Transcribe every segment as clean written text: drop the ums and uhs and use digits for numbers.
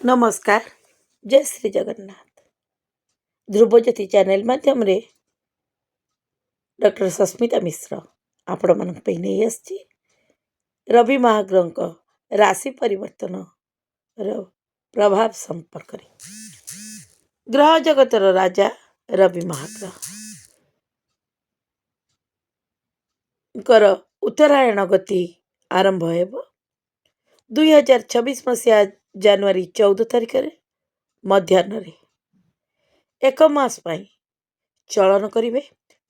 नमस्कार। जय श्री जगन्नाथ। ध्रुवज्योति चैनल माध्यम रे डॉक्टर सस्मिता मिश्र आपण मन नहीं आसी रवि महाग्रह राशि परिवर्तन प्रभाव संपर्क रे। ग्रह जगतर राजा रवि महाग्रह कर उत्तरायण गति आरंभ हेब 2026 मसीहा जनवरी 14 तारिख मध्याह्न एक मास पाई चलन करिवे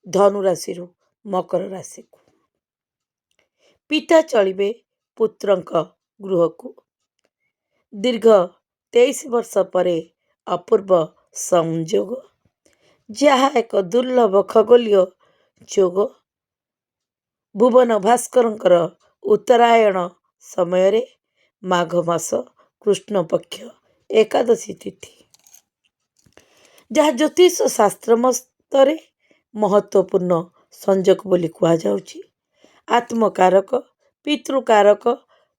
धनु राशि मकर राशि को। पिता चलिबे पुत्रंक गृह को। दीर्घ 23 वर्ष परे अपूर्व संयोग जहा एक दुर्लभ खगोलीय जोग भुवन भास्करंकर उत्तरायण समय रे माघ मास कृष्ण पक्ष एकादशी तिथि जहाँ ज्योतिष शास्त्र मस्तरे महत्वपूर्ण संयोग बोली कहा जाउची। आत्मकारक पितृकारक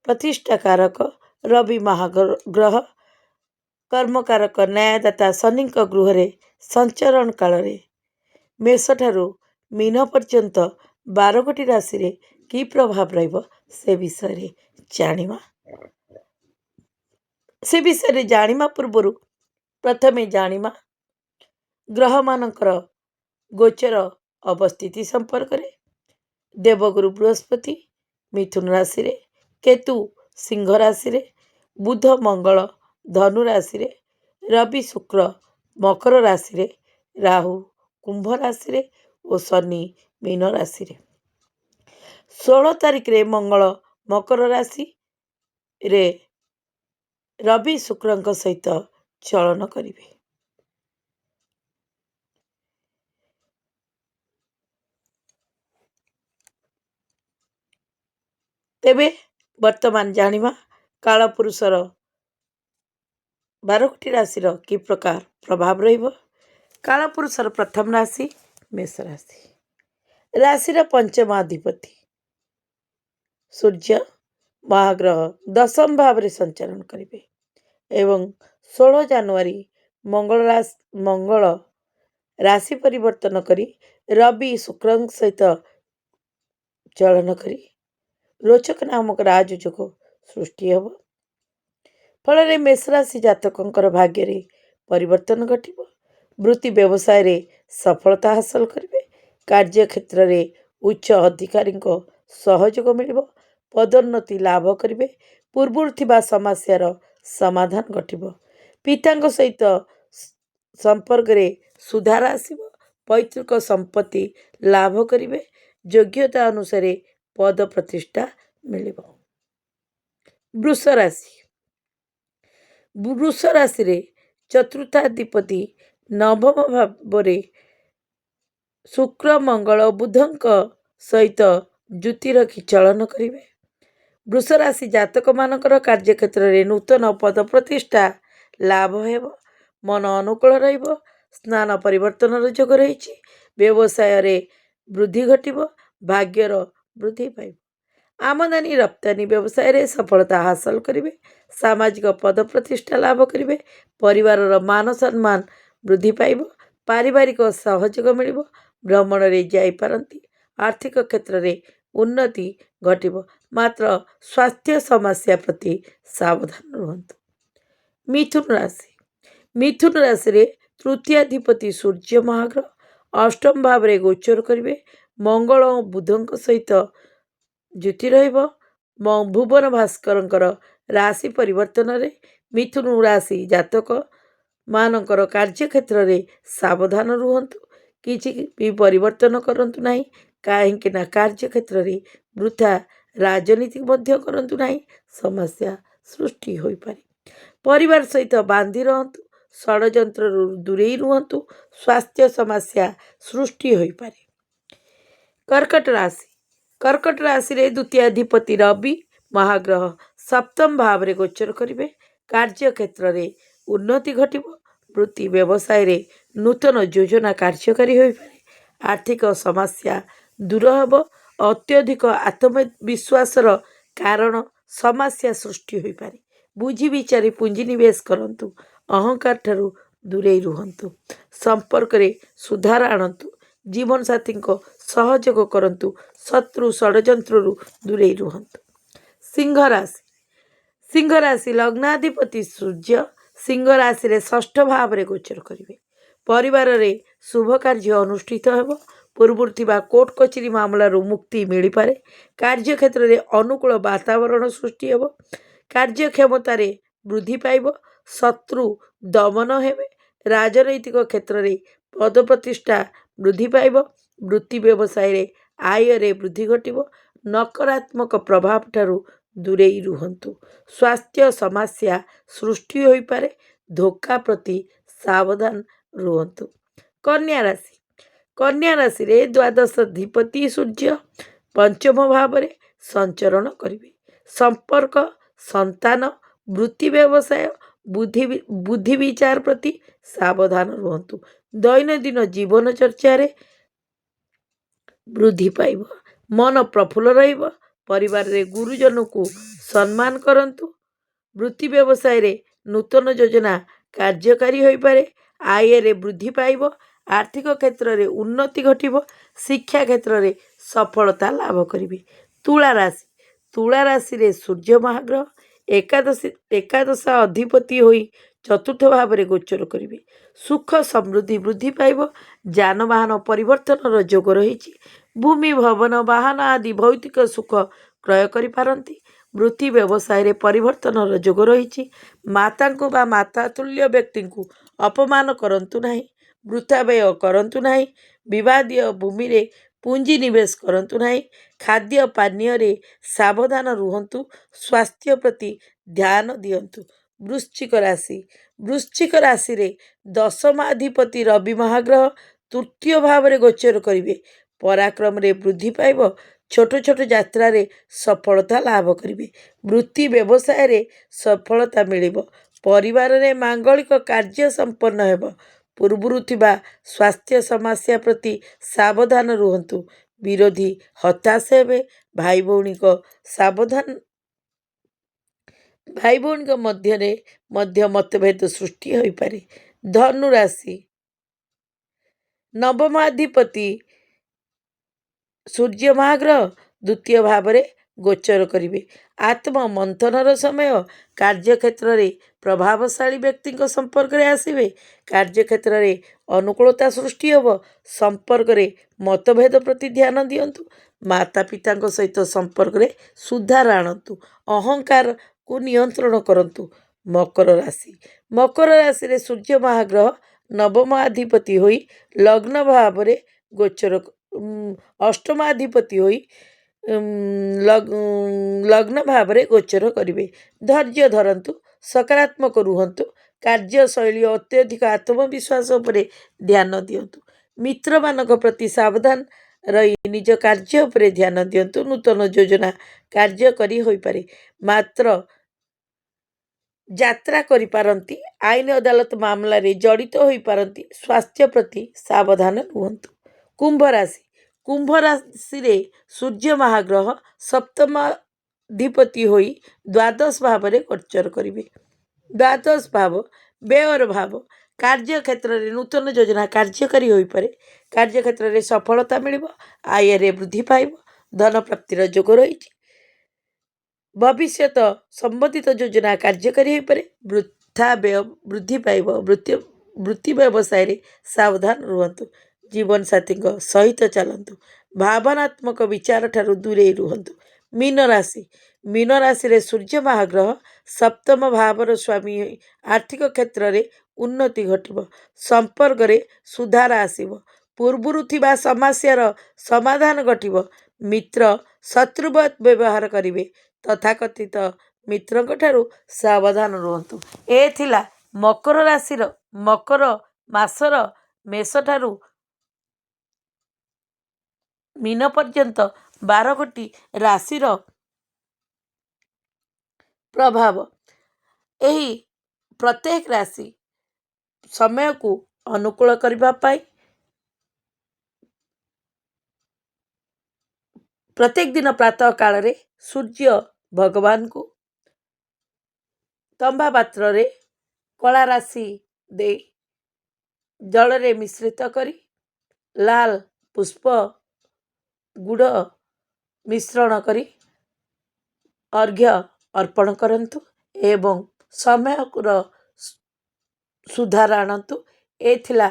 प्रतिष्ठाकारक रवि महाग्रह कर्मकारक न्यायदाता शनि गृह रे संचरण काल रे मेष ठारू मीन पर्यंत 12 गोटी राशि रे की प्रभाव रहिबो से विषय जानिमा पूर्व प्रथमे जानिमा ग्रह मानकर गोचर अवस्थिति संपर्क रे। देवगुरु बृहस्पति मिथुन राशि रे, केतु सिंह राशि रे, बुध मंगल धनु राशि रे, रवि शुक्र मकर राशि रे, राहु कुंभ राशि रे और शनि मीन राशि रे। 16 तारिख रे मंगल मकर राशि रे रवि शुक्र सहित चलन करिवे। तेबे वर्तमान जानिमा कालपुरुषर 12 गोटी राशि कि प्रकार प्रभाव रहिबो। कालपुरुषर प्रथम राशि मेष राशि। राशि पंचम अधिपति सूर्य महाग्रह दशम भाव रे संचरण करिवे एवं 16 जनवरी मंगल राशि परिवर्तन करी रवि शुक्र सहित चलन करी रोचक नामक राजयोग सृष्टि हेब। फल मेष राशि जातकंकर भाग्य रे परिवर्तन घटिब। वृत्ति व्यवसाय रे सफलता हासिल करिवे। कार्य क्षेत्र रे उच्च अधिकारी सहयोग मिलिब। पदोन्नति लाभ करिवे। पूर्व थिबा समस्यार समाधान घटिब। पितांक सहित संपर्क रे सुधार आसिब। पैतृक संपत्ति लाभ करिवे। योग्यता अनुसार पद प्रतिष्ठा मिलिब। वृष राशि रे चतुर्थाधिपति नवम भाव रे शुक्र मंगल बुधंक सहित जुति रखी चलन करिवे। वृष राशि जातक मानकर कार्य क्षेत्र रे नूतन पद प्रतिष्ठा लाभ हेब। मन अनुकूल रहिब। स्नान परिवर्तन योग रही। व्यवसाय रे वृद्धि घटिब। भाग्यर वृद्धि पाइब। आमदानी रप्तानी व्यवसाय रे सफलता हासिल करिवे। सामाजिक पद प्रतिष्ठा लाभ करिवे। परिवार मान सम्मान वृद्धि पाइब। पारिवारिक सहयोग मिलिब। भ्रमण रे जाई पारंती। आर्थिक क्षेत्र रे उन्नति घटिब। मात्र स्वास्थ्य समस्या प्रति सावधान रहंतु। मिथुन राशि रे तृतीयाधिपति सूर्य महाग्रह अष्टम भाव रे गोचर करिवे। मंगल और बुधंक सहित जुति रहिब। भुवन भास्करंकर राशि परिवर्तन रे मिथुन राशि जातक मानकर कार्य क्षेत्र रे सावधान रुहंतु। किछि भी परिवर्तन करंतु नाही काहेकि ना कार्य क्षेत्र रे वृथा राजनीति मध्य करंतु नाही समस्या सृष्टि होई पारे। परिवार सहित बांधी रहंतु। षडयंत्र दूरेई रुहंतु। स्वास्थ्य समस्या सृष्टि होई पारे। कर्कट राशि रे द्वितीयाधिपति रवि महाग्रह सप्तम भाव रे गोचर करिवे। कार्य क्षेत्र रे उन्नति घटिब। वृत्ति व्यवसाय रे नूतन योजना कार्यकारी होई पारे। आर्थिक समस्या दूर हेब। अत्यधिक आत्मविश्वासर कारण समस्या सृष्टि होई पारे। ବୁଝି ବିଚାରି ପୁଞ୍ଜିନିବେଶ କରନ୍ତୁ। ଅହଙ୍କାର ଠାରୁ ଦୂରେଇ ରୁହନ୍ତୁ। ସମ୍ପର୍କରେ ସୁଧାର ଆଣନ୍ତୁ। ଜୀବନସାଥୀଙ୍କ ସହଯୋଗ କରନ୍ତୁ। ଶତ୍ରୁ ଷଡ଼ଯନ୍ତ୍ରରୁ ଦୂରେଇ ରୁହନ୍ତୁ। ସିଂହ ରାଶି। ସିଂହ ରାଶି ଲଗ୍ନାଧିପତି ସୂର୍ଯ୍ୟ ସିଂହ ରାଶିରେ ଷଷ୍ଠ ଭାବରେ ଗୋଚର କରିବେ। ପରିବାରରେ ଶୁଭ କାର୍ଯ୍ୟ ଅନୁଷ୍ଠିତ ହେବ। ପୂର୍ବରୁ ଥିବା କୋର୍ଟ କଚେରୀ ମାମଲାରୁ ମୁକ୍ତି ମିଳିପାରେ। କାର୍ଯ୍ୟକ୍ଷେତ୍ରରେ ଅନୁକୂଳ ବାତାବରଣ ସୃଷ୍ଟି ହେବ। କାର୍ଯ୍ୟକ୍ଷମତାରେ ବୃଦ୍ଧି ପାଇବ। ଶତ୍ରୁ ଦମନ ହେବେ। ରାଜନୈତିକ କ୍ଷେତ୍ରରେ ପଦପ୍ରତିଷ୍ଠା ବୃଦ୍ଧି ପାଇବ। ବୃତ୍ତି ବ୍ୟବସାୟରେ ଆୟରେ ବୃଦ୍ଧି ଘଟିବ। ନକାରାତ୍ମକ ପ୍ରଭାବ ଠାରୁ ଦୂରେଇ ରୁହନ୍ତୁ। ସ୍ୱାସ୍ଥ୍ୟ ସମସ୍ୟା ସୃଷ୍ଟି ହୋଇପାରେ। ଧୋକା ପ୍ରତି ସାବଧାନ ରୁହନ୍ତୁ। କନ୍ୟା ରାଶି। କନ୍ୟା ରାଶିରେ ଦ୍ୱାଦଶାଧିପତି ସୂର୍ଯ୍ୟ ପଞ୍ଚମ ଭାବରେ ସଞ୍ଚରଣ କରିବେ। ସମ୍ପର୍କ, ସନ୍ତାନ, ବୃତ୍ତି ବ୍ୟବସାୟ, ବୁଦ୍ଧି ବିଚାର ପ୍ରତି ସାବଧାନ ରୁହନ୍ତୁ। ଦୈନନ୍ଦିନ ଜୀବନ ଚର୍ଚ୍ଚାରେ ବୃଦ୍ଧି ପାଇବ। ମନ ପ୍ରଫୁଲ୍ଲ ରହିବ। ପରିବାରରେ ଗୁରୁଜନଙ୍କୁ ସମ୍ମାନ କରନ୍ତୁ। ବୃତ୍ତି ବ୍ୟବସାୟରେ ନୂତନ ଯୋଜନା କାର୍ଯ୍ୟକାରୀ ହୋଇପାରେ। ଆୟରେ ବୃଦ୍ଧି ପାଇବ। ଆର୍ଥିକ କ୍ଷେତ୍ରରେ ଉନ୍ନତି ଘଟିବ। ଶିକ୍ଷା କ୍ଷେତ୍ରରେ ସଫଳତା ଲାଭ କରିବେ। ତୁଳା ରାଶି। ତୁଳା ରାଶିରେ ସୂର୍ଯ୍ୟ ମହାଗ୍ରହ ଏକାଦଶ ଅଧିପତି ହୋଇ ଚତୁର୍ଥ ଭାବରେ ଗୋଚର କରିବେ। ସୁଖ ସମୃଦ୍ଧି ବୃଦ୍ଧି ପାଇବ। ଯାନବାହନ ପରିବର୍ତ୍ତନର ଯୋଗ ରହିଛି। ଭୂମି, ଭବନ, ବାହନ ଆଦି ଭୌତିକ ସୁଖ କ୍ରୟ କରିପାରନ୍ତି। ବୃତ୍ତି ବ୍ୟବସାୟରେ ପରିବର୍ତ୍ତନର ଯୋଗ ରହିଛି। ମାତାଙ୍କୁ ବା ମାତା ତୁଲ୍ୟ ବ୍ୟକ୍ତିଙ୍କୁ ଅପମାନ କରନ୍ତୁ ନାହିଁ। ବୃଥା ବ୍ୟୟ କରନ୍ତୁ ନାହିଁ। ବିବାଦୀୟ ଭୂମିରେ ପୁଞ୍ଜି ନିବେଶ କରନ୍ତୁ ନାହିଁ। ଖାଦ୍ୟ ପାନୀୟରେ ସାବଧାନ ରୁହନ୍ତୁ। ସ୍ୱାସ୍ଥ୍ୟ ପ୍ରତି ଧ୍ୟାନ ଦିଅନ୍ତୁ। ବୃଶ୍ଚିକ ରାଶି। ବୃଶ୍ଚିକ ରାଶିରେ ଦଶମାଧିପତି ରବି ମହାଗ୍ରହ ତୃତୀୟ ଭାବରେ ଗୋଚର କରିବେ। ପରାକ୍ରମରେ ବୃଦ୍ଧି ପାଇବ। ଛୋଟ ଛୋଟ ଯାତ୍ରାରେ ସଫଳତା ଲାଭ କରିବେ। ବୃତ୍ତି ବ୍ୟବସାୟରେ ସଫଳତା ମିଳିବ। ପରିବାରରେ ମାଙ୍ଗଳିକ କାର୍ଯ୍ୟ ସମ୍ପନ୍ନ ହେବ। ପୂର୍ବରୁ ଥିବା ସ୍ୱାସ୍ଥ୍ୟ ସମସ୍ୟା ପ୍ରତି ସାବଧାନ ରୁହନ୍ତୁ। ବିରୋଧୀ ହତାଶ ହେବେ। ଭାଇ ଭଉଣୀଙ୍କ ମଧ୍ୟରେ ମଧ୍ୟ ମତଭେଦ ସୃଷ୍ଟି ହୋଇପାରେ। ଧନୁ ରାଶି। ନବମାଧିପତି ସୂର୍ଯ୍ୟ ମହାଗ୍ରହ ଦ୍ୱିତୀୟ ଭାବରେ ଗୋଚର କରିବେ। ଆତ୍ମମନ୍ଥନର ସମୟ। କାର୍ଯ୍ୟକ୍ଷେତ୍ରରେ ପ୍ରଭାବଶାଳୀ ବ୍ୟକ୍ତିଙ୍କ ସମ୍ପର୍କରେ ଆସିବେ। କାର୍ଯ୍ୟକ୍ଷେତ୍ରରେ ଅନୁକୂଳତା ସୃଷ୍ଟି ହେବ। ସମ୍ପର୍କରେ ମତଭେଦ ପ୍ରତି ଧ୍ୟାନ ଦିଅନ୍ତୁ। ମାତା ପିତାଙ୍କ ସହିତ ସମ୍ପର୍କରେ ସୁଧାର ଆଣନ୍ତୁ। ଅହଙ୍କାରକୁ ନିୟନ୍ତ୍ରଣ କରନ୍ତୁ। ମକର ରାଶି। ମକର ରାଶିରେ ସୂର୍ଯ୍ୟ ମହାଗ୍ରହ ନବମାଧିପତି ହୋଇ ଲଗ୍ନ ଭାବରେ ଗୋଚର ଅଷ୍ଟମାଧିପତି ହୋଇ ଲଗ୍ନ ଭାବରେ ଗୋଚର କରିବେ। ଧୈର୍ଯ୍ୟ ଧରନ୍ତୁ। ସକାରାତ୍ମକ ରୁହନ୍ତୁ। କାର୍ଯ୍ୟଶୈଳୀ ଅତ୍ୟଧିକ ଆତ୍ମବିଶ୍ୱାସ ଉପରେ ଧ୍ୟାନ ଦିଅନ୍ତୁ। ମିତ୍ରମାନଙ୍କ ପ୍ରତି ସାବଧାନ ରହି ନିଜ କାର୍ଯ୍ୟ ଉପରେ ଧ୍ୟାନ ଦିଅନ୍ତୁ। ନୂତନ ଯୋଜନା କାର୍ଯ୍ୟକାରୀ ହୋଇପାରେ। ମାତ୍ର ଯାତ୍ରା କରିପାରନ୍ତି। ଆଇନ ଅଦାଲତ ମାମଲାରେ ଜଡ଼ିତ ହୋଇପାରନ୍ତି। ସ୍ୱାସ୍ଥ୍ୟ ପ୍ରତି ସାବଧାନ ରୁହନ୍ତୁ। କୁମ୍ଭ ରାଶି। କୁମ୍ଭ ରାଶିରେ ସୂର୍ଯ୍ୟ ମହାଗ୍ରହ ସପ୍ତମାଧିପତି ହୋଇ ଦ୍ୱାଦଶ ଭାବରେ ଗୋଚର କରିବେ। ଦ୍ୱାଦଶ ଭାବ ବ୍ୟୟର ଭାବ। କାର୍ଯ୍ୟକ୍ଷେତ୍ରରେ ନୂତନ ଯୋଜନା କାର୍ଯ୍ୟକାରୀ ହୋଇପାରେ। କାର୍ଯ୍ୟକ୍ଷେତ୍ରରେ ସଫଳତା ମିଳିବ। ଆୟରେ ବୃଦ୍ଧି ପାଇବ। ଧନ ପ୍ରାପ୍ତିର ଯୋଗ ରହିଛି। ଭବିଷ୍ୟତ ସମ୍ବନ୍ଧିତ ଯୋଜନା କାର୍ଯ୍ୟକାରୀ ହୋଇପାରେ। ବୃଥା ବ୍ୟୟ ବୃଦ୍ଧି ପାଇବ। ବୃତ୍ତି ବ୍ୟବସାୟରେ ସାବଧାନ ରୁହନ୍ତୁ। ଜୀବନସାଥୀଙ୍କ ସହିତ ଚାଲନ୍ତୁ। ଭାବନାତ୍ମକ ବିଚାର ଠାରୁ ଦୂରେଇ ରୁହନ୍ତୁ। ମୀନ ରାଶି। ମୀନ ରାଶିରେ ସୂର୍ଯ୍ୟ ମହାଗ୍ରହ ସପ୍ତମ ଭାବର ସ୍ୱାମୀ ହୋଇ ଆର୍ଥିକ କ୍ଷେତ୍ରରେ ଉନ୍ନତି ଘଟିବ। ସମ୍ପର୍କରେ ସୁଧାର ଆସିବ। ପୂର୍ବରୁ ଥିବା ସମସ୍ୟାର ସମାଧାନ ଘଟିବ। ମିତ୍ର ଶତ୍ରୁବତ୍ ବ୍ୟବହାର କରିବେ। ତଥାକଥିତ ମିତ୍ରଙ୍କ ଠାରୁ ସାବଧାନ ରୁହନ୍ତୁ। ଏ ଥିଲା ମକର ରାଶିର ମକର ମାସର ମେଷଠାରୁ ମୀନ ପର୍ଯ୍ୟନ୍ତ 12ଗୋଟି ରାଶିର ପ୍ରଭାବ। ଏହି ପ୍ରତ୍ୟେକ ରାଶି ସମୟକୁ ଅନୁକୂଳ କରିବା ପାଇଁ ପ୍ରତ୍ୟେକ ଦିନ ପ୍ରାତଃ କାଳରେ ସୂର୍ଯ୍ୟ ଭଗବାନଙ୍କୁ ତମ୍ବା ପାତ୍ରରେ କଳା ରାଶି ଦେଇ ଜଳରେ ମିଶ୍ରିତ କରି ଲାଲ ପୁଷ୍ପ ଗୁଡ଼ ମିଶ୍ରଣ କରି ଅର୍ଘ୍ୟ ଅର୍ପଣ କରନ୍ତୁ ଏବଂ ସମୟର ସୁଧାର ଆଣନ୍ତୁ। ଏ ଥିଲା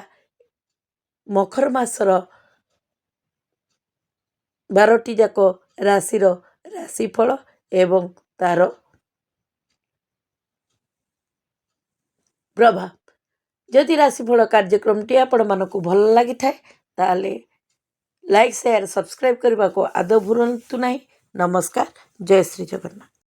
ମକର ମାସର 12ଟି ଯାକ ରାଶିର ରାଶିଫଳ ଏବଂ ତାର ପ୍ରଭାବ। ଯଦି ରାଶିଫଳ କାର୍ଯ୍ୟକ୍ରମଟି ଆପଣମାନଙ୍କୁ ଭଲ ଲାଗିଥାଏ ତାହେଲେ ଲାଇକ୍ ସେୟାର ସବସ୍କ୍ରାଇବ୍ କରିବାକୁ ଆଦୌ ଭୁଲନ୍ତୁ ନାହିଁ। ନମସ୍କାର। ଜୟ ଶ୍ରୀ ଜଗନ୍ନାଥ।